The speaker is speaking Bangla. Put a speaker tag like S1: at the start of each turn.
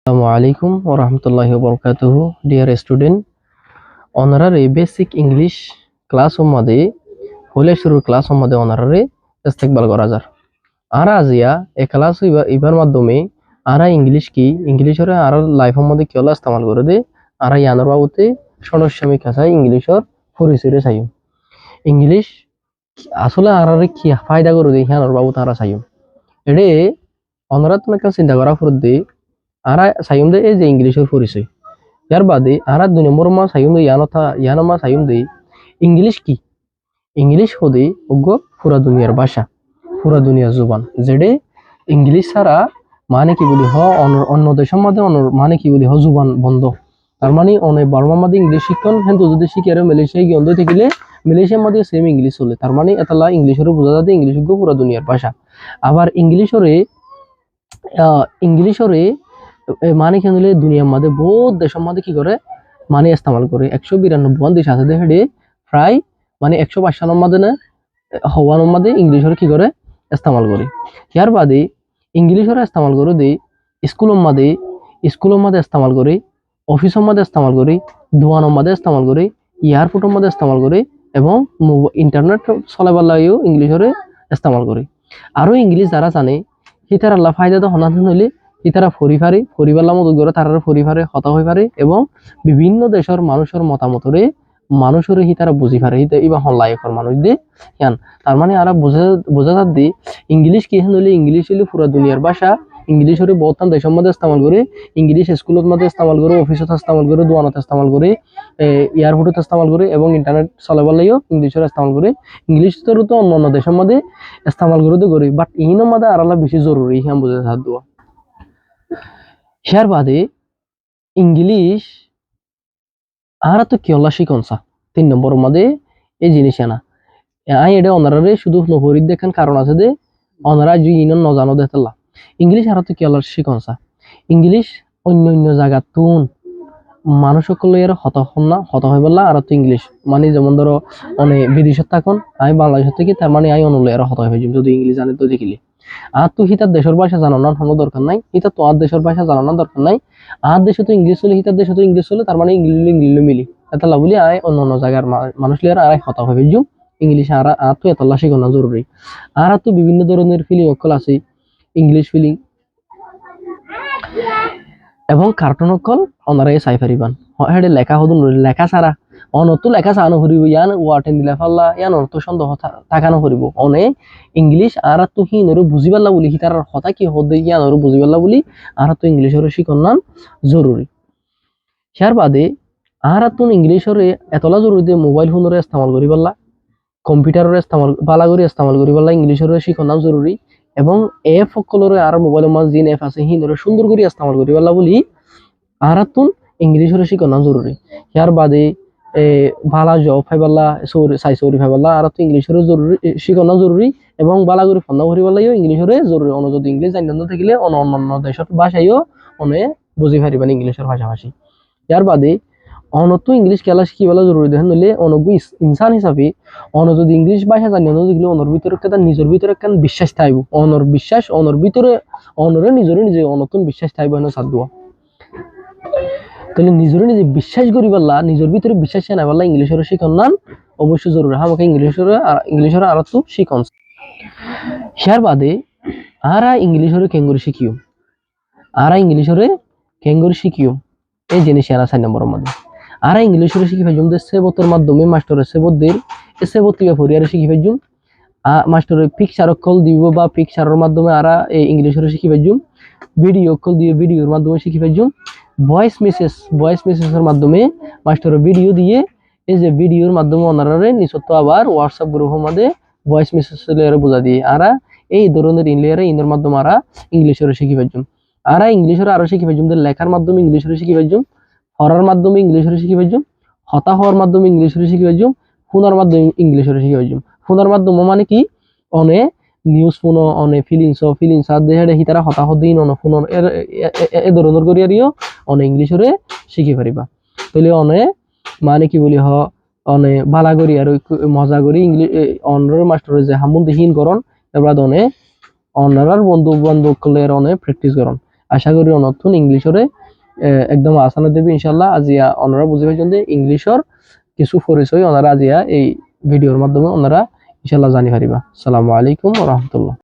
S1: Assalamualaikum warahmatullahi wabarakatuh. Dear student, honorary basic English classमध्ये হলে শুরুর ক্লাসमध्ये honorary ইস্তেকবাল করা যায়। আর আজিয়া এই ক্লাস ইবার মাধ্যমে আরা ইংলিশ কি ইংলিশের আর লাইফের মধ্যে কি হলো ইস্তেমাল করে দে আর ইয়ানোর বাবুতে সমসাময়িক ভাষায় ইংলিশের পরিচয় চাই। ইংলিশ আসলে আরারে কি ফায়দা করে দে ইয়ানোর বাবু তারা চাই। এডে অনরা তুমি চিন্তা করা ফুরদে আরা সাইম দে এই যে ইংলিশের পরিচয় ইয়ার বাদে আরা 2 নম্বর মা সাইম দে ইয়ানমা সাইম দে ইংলিশ কি ইংলিশ হদে ওগো পুরা দুনিয়ার ভাষা পুরা দুনিয়ার জুবান যেডে ইংলিশ ছাড়া মানে কি বলি হ অন্য দেশের মধ্যে মানে কি বলি হ জুবান বন্ধ তার মানে অনেক বার্মার মধ্যে ইংলিশ শিক্ষণ কিন্তু যদি শিখে মালয়েশিয়ায় গিয়ে অন্ধ থাকিলে মালয়েশিয়ার মধ্যে সেম ইংলিশ চলে তার মানে এতলা ইংলিশেরও বোঝা যাতে ইংলিশ গো পুরা দুনিয়ার ভাষা আবার ইংলিশরে মানে কি হলে দুনিয়ার মধ্যে বহুত দেশের মধ্যে কি করে মানে ইস্তেমাল করে 192 দেশ আছে দেখে প্রায় মানে 105 মধ্যে না হওয়ার মধ্যে ইংলিশের কি করে ইস্তেমাল করে ইয়ার বাদে ইংলিশের ইস্তেমাল করে দে স্কুলের মধ্যে ইস্তেমাল করে অফিসের মধ্যে ইস্তেমাল করে দোকানের মধ্যে ইস্তেমাল করে এয়ারপোর্টের মধ্যে ইস্তেমাল করে এবং ইন্টারনেট চলাবার লাগেও ইংলিশের ইস্তেমাল করে আরো ইংলিশ যারা জানে হিতার আল্লাহ ফায়দা তো হনাথ হইলে ইতারা পরিবারের মতো করে তারা পরিবারে হতা হয়ে পারে এবং বিভিন্ন দেশের মানুষের মতামতরে মানুষের হিতারা বুঝি পারে হিতে ইবা হন লাইফের মানুষ দিয়ে ইয়ান তার মানে আরা বোঝা যাচ্ছে ইংলিশ কি হলে ইংলিশ হলে পুরো দুনিয়ার ভাষা ইংলিশের বহুত দেশের মধ্যে ইস্তেমাল করে ইংলিশ স্কুলের মধ্যে ইস্তেমাল করে অফিসত ইস্তেমাল করে দোকানত ইস্তেমাল করে এয়ারপোর্টত ইস্তেমাল করে এবং ইন্টারনেট চলাবার লাগেও ইংলিশের ইস্তেমাল করে ইংলিশ তো অন্য দেশের মধ্যে ইস্তেমাল করে বাট ইহিনের মধ্যে আরালা বেশি জরুরি ইহান বুঝে সাথ দেওয়া হিয়ার বাদে ইংলিশ আর তো কি হল্লা শিকনসা 3 নম্বর মধ্যে এই জিনিস না আই এটা অনারারে শুধু নহরিদ দেখান কারণ আছে যে অনারা যে ইনন নজানো দেতলা ইংলিশ আর তো কি হল্লা শিকনসা ইংলিশ অন্য জায়গা তুন মানুষ সকলে এর হত হয়ে বললা আর তো ইংলিশ মানে যেমন ধরো অনেক বিদেশত থাকুন আমি বাংলাদেশ থেকে তার মানে আই অনুলে এর হত হয়ে যদি ইংলিশ জানে তো দেখিলি আর তো হিতার দেশের ভাষা জানানোর কোনো দরকার নাই হিতা তো আর দেশের ভাষা জানানোর দরকার নাই আর দেশে তো ইংলিশ চলে হিতার দেশে তো ইংলিশ চলে তার মানে ইংলিশ মিলি এতলা বলি আয় অন্য জায়গার মানুষ লিয়ার আর হতা হবে জুম ইংলিশ আর তো এতলা শেখানো জরুরি আর তো বিভিন্ন ধরনের ফিলিং অকল আছে ইংলিশ ফিলিং এবং কার্টুন অকল ওনারা চাই পারিবান হেডে লেখা হদুন লেখা ছাড়া অনতো লেখা চানো করিব ইয়ান ওয়ার্টেন দিলে ফাল্লা ইয়ান অর্থ সন্দেহ থাকানো করিব অনে ইংলিশ আর তো হিনরে বুঝি পারলা বলি হিতার কথা কি হদে ইয়ানরে বুঝি পারলা বলি আর তো ইংলিশের শিখনান জরুরি ইয়ার বাদে আর তো ইংলিশের এতলা জরুরি যে মোবাইল ফোনরে ইস্তেমাল করি পারলা কম্পিউটারের ইস্তেমাল বালা করে ইস্তেমাল করি পারলা ইংলিশের শিখনান জরুরি এবং এপ সকলরে আর মোবাইলের মাঝ জিন এপ আছে হিনরে সুন্দর করে ইস্তেমাল করি পারলা বলি আর তো ইংলিশের শিখনান জরুরি ইয়ার বাদে বালা জব ফাইবাল্লা সাইসরি ফাইবাল্লা আর তো ইংলিশের জরুরি শিখনা জরুরি এবং বালা করে ফন্না করি পারলাইও ইংলিশের জরুরি অন্য যদি ইংলিশ জানিয়ে না থাকিলে অন্য দেশের ভাষাইও অনে বুঝি পারিবেন ইংলিশের ভাষাভাষী ইয়ার বাদে অনত ইংলিশ খেলা শিখি বলা জরুরি দেখেন নইলে অনবু ইনসান হিসাবে অন যদি ইংলিশ ভাষা জানিয়ে না থাকিলে অনর ভিতরে তার নিজের ভিতরে একখান বিশ্বাস থাকব অনর ভিতরে অনরে নিজে অনতুন বিশ্বাস থাকব না সাথ দেওয়া তাহলে নিজে বিশ্বাস করি পারলা নিজের ভিতরে বিশ্বাস না পারলা ইংলিশের শিখন নান অবশ্যই জরুরি আমাকে ইংলিশের আর তো শিখন হিয়ার বাদে আরা ইংলিশের কেঙ্গুরি শিখিও এই জিনিস আর 4 নম্বরের মধ্যে আরা ইংলিশের শিখি ফেজুম দে সেবতের মাধ্যমে মাস্টারের সেবতদের সেবতিবা ফরিয়ারে শিখি ফেজুম মাস্টারের পিকচার অক্ষল দিব বা পিকচারের মাধ্যমে আরা এই ইংলিশের শিখি ফেজুম ভিডিও অক্ষল দিয়ে ভিডিওর মাধ্যমে শিখি ফেজুম ভয়েস মেসেজের মাধ্যমে মাস্টারের ভিডিও দিয়ে এই যে ভিডিওর মাধ্যমে ওনারে নিচত আবার হোয়াটসঅ্যাপ গ্রুপের মধ্যে ভয়েস মেসেজ বোঝা দিয়ে আরা এই ধরনের ইনের মাধ্যমে আরা ইংলিশের শিখি ফেজুম আরা ইংলিশের আরো শিখি ফেজুম লেখার মাধ্যমে ইংলিশের শিখি ফেজুম পড়ার মাধ্যমে ইংলিশের শিখি ফেজুম হতা হওয়ার মাধ্যমে ইংলিশের শিখি ফেজুম ফোনের মাধ্যমে ইংলিশের শিখি ফেজুম ফোনের মাধ্যমে মানে কি অনে নিউজ ফোন অনে ফিলিংস আর দেহে হিতারা হতাহত দিন অন ফোন এ ধরনের করিয়ারিও অনে ইংলিশরে শিখি পারিবা তাহলে অনে মানে কি বলি অনে বালা করি আর মজা করি ইংলিশ অনর মাস্টার যে হামুন দিহীন করন এবার অনে অনারার বন্ধু করলে অনে প্র্যাকটিস করন আশা করি নতুন ইংলিশরে একদম আসানে দেবে ইনশাল্লাহ। আজিয়া ওনারা বুঝে পাইছেন যে ইংলিশর কিছু পরিচয় ওনারা আজিয়া এই ভিডিওর মাধ্যমে ওনারা ইনশাল্লাহ জানি পারিবা। আসসালামু আলাইকুম ওয়া রাহমাতুল্লাহ।